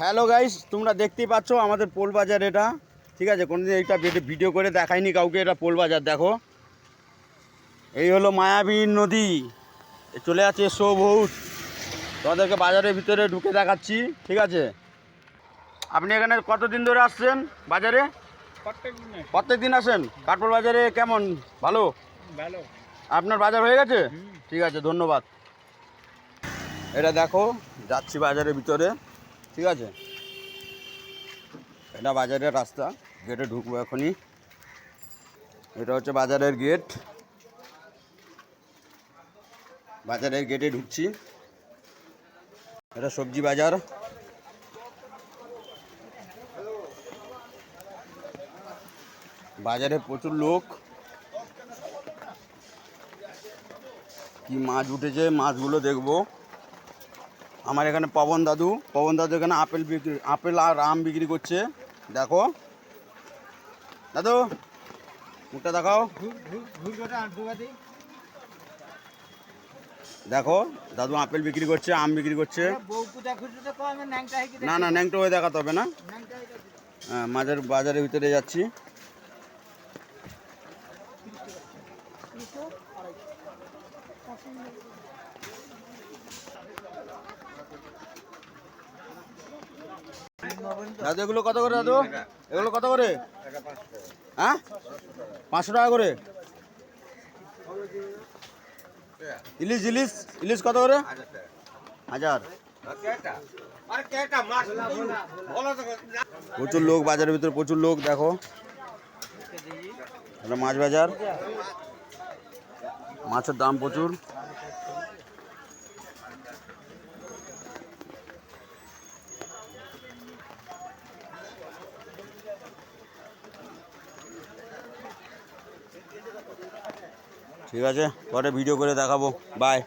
Hello guys, তোমরা দেখতেই পাচ্ছ আমাদের পোল বাজার এটা। ঠিক আছে, কোনোদিন এইটা ভিডিও করে দেখাইনি কাউকে। এটা পোল বাজার দেখো, এই হলো মায়াবী নদী, চলে আছে শো বহুত। তোমাদেরকে বাজারের ভিতরে ঢুকে দেখাচ্ছি। ঠিক আছে, আপনি এখানে কতদিন ধরে আসছেন বাজারে? প্রত্যেক দিন আসেন কাঠপোল বাজারে? কেমন, ভালো? ভালো। আপনার বাজার হয়ে গেছে? ঠিক আছে, ধন্যবাদ। এটা দেখো, যাচ্ছি বাজারের ভিতরে। ঠিক আছে, এটা বাজারের রাস্তা, গেটে ঢুকবো এখনই। এটা হচ্ছে বাজারের গেট, বাজারের গেটে ঢুকছি। এটা সবজি বাজার। বাজারে প্রচুর লোক, কি মাছ উঠেছে, মাছগুলো দেখবো। আমার এখানে পবন দাদু এখানে আপেল আর আম বিক্রি করছে। দেখো দাদু, মুখটা দেখাও। দেখো দাদু আপেল বিক্রি করছে, আম বিক্রি করছে। না না, ন্যাংটো হয়ে দেখাতে হবে না। হ্যাঁ, বাজারের ভিতরে যাচ্ছি। দাদু এগুলো কত করে? দাদু এগুলো কত করে? হ্যাঁ, 500 টাকা করে। ইলিশ ইলিশ ইলিশ কত করে? 1000। প্রচুর লোক বাজারের ভিতরে, প্রচুর লোক। দেখো এটা মাছ বাজার, মাছের দাম প্রচুর। ঠিক আছে, পরে ভিডিও করে দেখাবো। বাই।